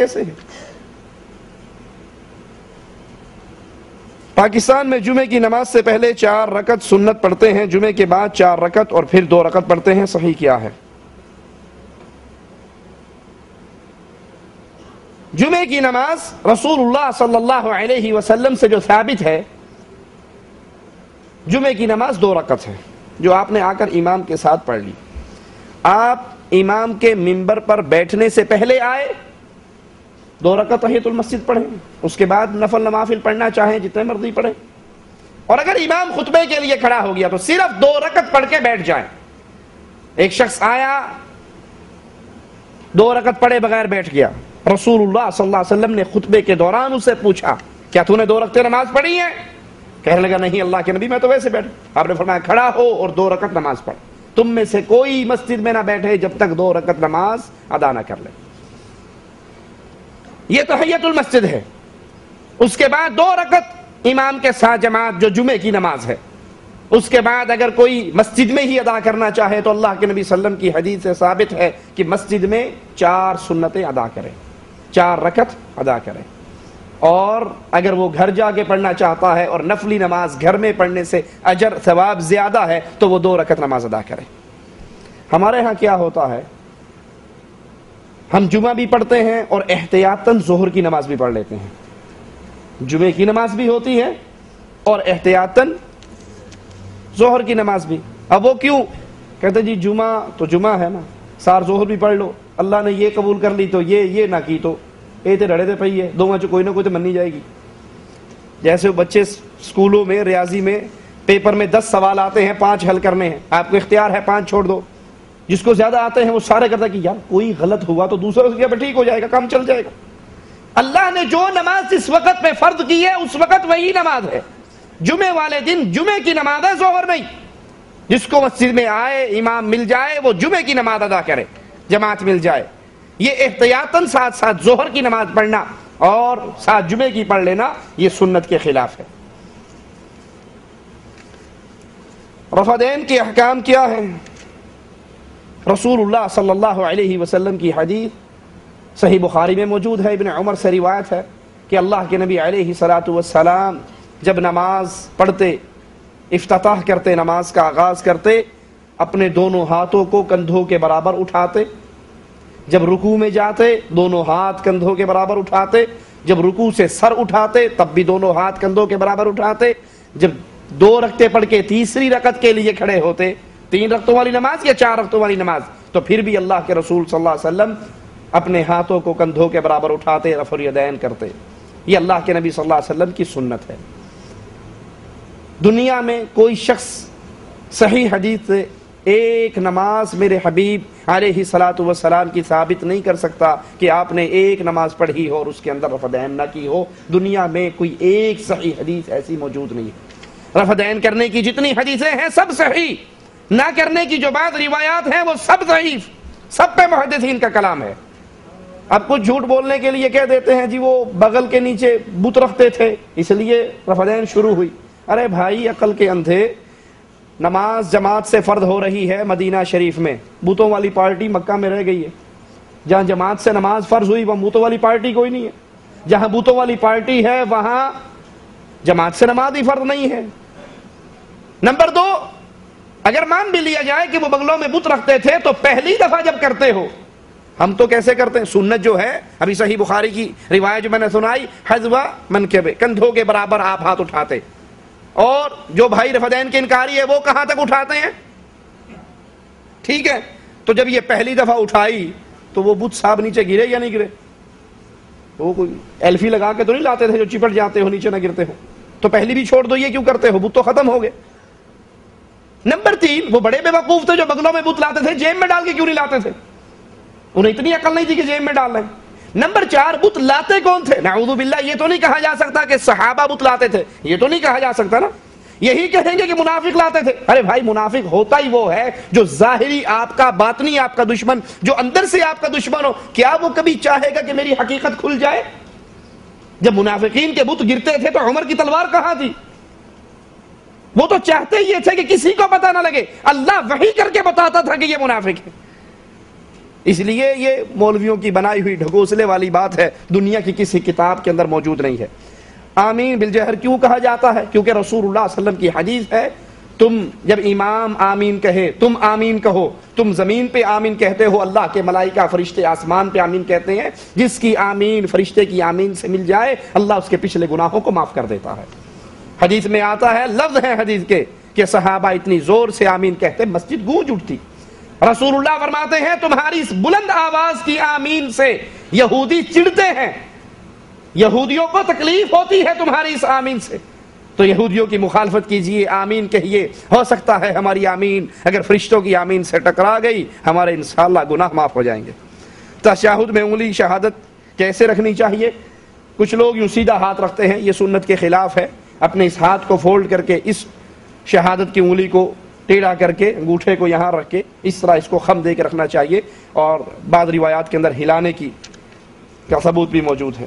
کیسے ہے؟ پاکستان میں جمعے کی نماز سے پہلے 4 رکعت سنت پڑھتے ہیں، جمعے کے بعد 4 رکعت اور پھر 2 رکعت پڑھتے ہیں، صحیح کیا ہے؟ جمعے کی نماز رسول اللہ صلی اللہ علیہ وسلم سے جو ثابت ہے، جمعے کی نماز 2 رکعت ہے جو آپ نے آ کر امام کے ساتھ پڑھ لی۔ آپ امام کے منبر پر بیٹھنے سے پہلے آئے، 2 رکعت تحیۃ المسجد پڑھیں، اس کے بعد نفل نوافل پڑھنا چاہیں جتنے مرضی پڑھیں، اور اگر امام خطبے کے لیے کھڑا ہو گیا تو صرف 2 رکعت پڑھ کے بیٹھ جائیں۔ ایک شخص آیا 2 رکعت پڑھے بغیر بیٹھ گیا، رسول اللہ صلی اللہ علیہ وسلم نے خطبے کے دوران اسے پوچھا کیا تو نے 2 رکعتیں نماز پڑھی ہیں؟ کہنے لگا نہیں اللہ کے نبی میں تو ویسے بیٹھا۔ آپ نے فرمایا کھڑا ہو اور 2 رکعت نماز پڑھ، تم میں سے کوئی مسجد میں نہ بیٹھے جب تک 2 رکعت نماز ادا نہ کر لے۔ یہ تحیۃ المسجد ہے۔ اس کے بعد 2 رکعت امام کے ساتھ جماعت جو جمعے کی نماز ہے۔ اس کے بعد اگر کوئی مسجد میں ہی ادا کرنا چاہے تو اللہ کے نبی صلی اللہ علیہ وسلم کی حدیث سے ثابت ہے کہ مسجد میں 4 سنتیں ادا کریں، 4 رکعت ادا کریں، اور اگر وہ گھر جا کے پڑھنا چاہتا ہے اور نفلی نماز گھر میں پڑھنے سے اجر ثواب زیادہ ہے تو وہ 2 رکعت نماز ادا کرے۔ ہمارے ہاں کیا ہوتا ہے، ہم جمعہ بھی پڑھتے ہیں اور احتیاطاً ظہر کی نماز بھی پڑھ لیتے ہیں۔ جمعے کی نماز بھی ہوتی ہے اور احتیاطاً ظہر کی نماز بھی۔ اب وہ کیوں کہتے جی جمعہ تو جمعہ ہے نا، سار ظہر بھی پڑھ لو، اللہ نے یہ قبول کر لی تو یہ نہ کی تو اے تے ڈڑے تے پئی ہے، دونوں کوئی نہ کوئی تو منی جائے گی۔ جیسے وہ بچے اسکولوں میں ریاضی میں پیپر میں 10 سوال آتے ہیں، 5 حل کرنے ہیں، آپ کو اختیار ہے 5 چھوڑ دو۔ جس کو زیادہ آتے ہیں وہ سارے کہتا ہے کہ یار کوئی غلط ہوا تو دوسرا اس کے ٹھیک ہو جائے گا، کام چل جائے گا۔ اللہ نے جو نماز جس وقت میں فرض کی ہے اس وقت وہی نماز ہے۔ جمعے والے دن جمعے کی نماز ہے، ظہر نہیں۔ جس کو مسجد میں آئے امام مل جائے وہ جمعے کی نماز ادا کرے، جماعت مل جائے۔ یہ احتیاطاً ساتھ ساتھ ظہر کی نماز پڑھنا اور ساتھ جمعے کی پڑھ لینا یہ سنت کے خلاف ہے۔ رفعین کے احکام کیا ہے؟ رسول اللہ صلی اللہ علیہ وسلم کی حدیث صحیح بخاری میں موجود ہے، ابن عمر سے روایت ہے کہ اللہ کے نبی علیہ الصلوۃ والسلام جب نماز پڑھتے، افتتاح کرتے، نماز کا آغاز کرتے، اپنے دونوں ہاتھوں کو کندھوں کے برابر اٹھاتے۔ جب رکوع میں جاتے دونوں ہاتھ کندھوں کے برابر اٹھاتے، جب رکوع سے سر اٹھاتے تب بھی دونوں ہاتھ کندھوں کے برابر اٹھاتے۔ جب 2 رکعتیں پڑھ کے تیسری رکعت کے لیے کھڑے ہوتے، 3 رکعتوں والی نماز یا 4 رکعتوں والی نماز، تو پھر بھی اللہ کے رسول صلی اللہ علیہ وسلم اپنے ہاتھوں کو کندھوں کے برابر اٹھاتے، رفع الیدین کرتے۔ یہ اللہ کے نبی صلی اللہ علیہ وسلم کی سنت ہے۔ دنیا میں کوئی شخص صحیح حدیث سے ایک نماز میرے حبیب علیہ الصلوۃ والسلام کی ثابت نہیں کر سکتا کہ آپ نے ایک نماز پڑھی ہو اور اس کے اندر رفع دین نہ کی ہو۔ دنیا میں کوئی ایک صحیح حدیث ایسی موجود نہیں ہے۔ رفع دین کرنے کی جتنی حدیثیں ہیں سب صحیح، نہ کرنے کی جو بعض روایات ہیں وہ سب ضعیف، سب پہ محدثین کا کلام ہے۔ اب کچھ جھوٹ بولنے کے لیے کہہ دیتے ہیں جی وہ بغل کے نیچے بت رکھتے تھے اس لیے رفع دین شروع ہوئی۔ ارے بھائی عقل کے اندھے، نماز جماعت سے فرض ہو رہی ہے مدینہ شریف میں، بتوں والی پارٹی مکہ میں رہ گئی ہے۔ جہاں جماعت سے نماز فرض ہوئی وہاں بتوں والی پارٹی کوئی نہیں ہے، جہاں بتوں والی پارٹی ہے وہاں جماعت سے نماز ہی فرض نہیں ہے۔ نمبر 2، اگر مان بھی لیا جائے کہ وہ بغلوں میں بت رکھتے تھے تو پہلی دفعہ جب کرتے ہو، ہم تو کیسے کرتے ہیں؟ سنت جو ہے ابھی صحیح بخاری کی روایت جو میں نے سنائی، حذو منکبے، کندھوں کے برابر آپ ہاتھ اٹھاتے، اور جو بھائی رفع دین کے انکاری ہے وہ کہاں تک اٹھاتے ہیں؟ ٹھیک ہے، تو جب یہ پہلی دفعہ اٹھائی تو وہ بت صاحب نیچے گرے یا نہیں گرے؟ وہ کوئی ایلفی لگا کے تو نہیں لاتے تھے جو چپٹ جاتے ہو نیچے نہ گرتے ہو، تو پہلی بھی چھوڑ دو، یہ کیوں کرتے ہو؟ بت تو ختم ہو گئے۔ نمبر 3، وہ بڑے بے وقوف تھے جو بغلوں میں بت لاتے تھے، جیب میں ڈال کے کیوں نہیں لاتے تھے؟ انہیں اتنی عقل نہیں تھی کہ جیب میں ڈال لیں۔ نمبر 4، بت لاتے کون تھے؟ نعوذ باللہ، یہ تو نہیں کہا جا سکتا کہ صحابہ بت لاتے تھے، یہ تو نہیں کہا جا سکتا نا۔ یہی کہیں گے کہ منافق لاتے تھے۔ ارے بھائی منافق ہوتا ہی وہ ہے جو ظاہری آپ کا، باطنی آپ کا دشمن، جو اندر سے آپ کا دشمن ہو۔ کیا وہ کبھی چاہے گا کہ میری حقیقت کھل جائے؟ جب منافقین کے بت گرتے تھے تو عمر کی تلوار کہاں تھی؟ وہ تو چاہتے یہ تھے کہ کسی کو پتہ نہ لگے، اللہ وحی کر کے بتاتا تھا کہ یہ منافق ہے۔ اس لیے یہ مولویوں کی بنائی ہوئی ڈھکوسلے والی بات ہے، دنیا کی کسی کتاب کے اندر موجود نہیں ہے۔ آمین بالجہر کیوں کہا جاتا ہے؟ کیونکہ رسول اللہ صلی اللہ علیہ وسلم کی حدیث ہے، تم جب امام آمین کہے تم آمین کہو، تم زمین پہ آمین کہتے ہو، اللہ کے ملائکہ فرشتے آسمان پہ آمین کہتے ہیں، جس کی آمین فرشتے کی آمین سے مل جائے اللہ اس کے پچھلے گناہوں کو معاف کر دیتا ہے۔ حدیث میں آتا ہے، لفظ ہے حدیث کے کہ صحابہ اتنی زور سے آمین کہتے مسجد گونج اٹھتی۔ رسول اللہ فرماتے ہیں تمہاری اس بلند آواز کی آمین سے یہودی چڑھتے ہیں، یہودیوں کو تکلیف ہوتی ہے تمہاری اس آمین سے، تو یہودیوں کی مخالفت کیجئے، آمین کہیے، ہو سکتا ہے ہماری آمین اگر فرشتوں کی آمین سے ٹکرا گئی ہمارے انشاءاللہ گناہ معاف ہو جائیں گے۔ تشہد میں انگلی شہادت کیسے رکھنی چاہیے؟ کچھ لوگ یوں سیدھا ہاتھ رکھتے ہیں، یہ سنت کے خلاف ہے۔ اپنے اس ہاتھ کو فولڈ کر کے اس شہادت کی انگلی کو ٹیڑھا کر کے انگوٹھے کو یہاں رکھ کے اس طرح اس کو خم دے کے رکھنا چاہیے، اور بعض روایات کے اندر ہلانے کی کا ثبوت بھی موجود ہے۔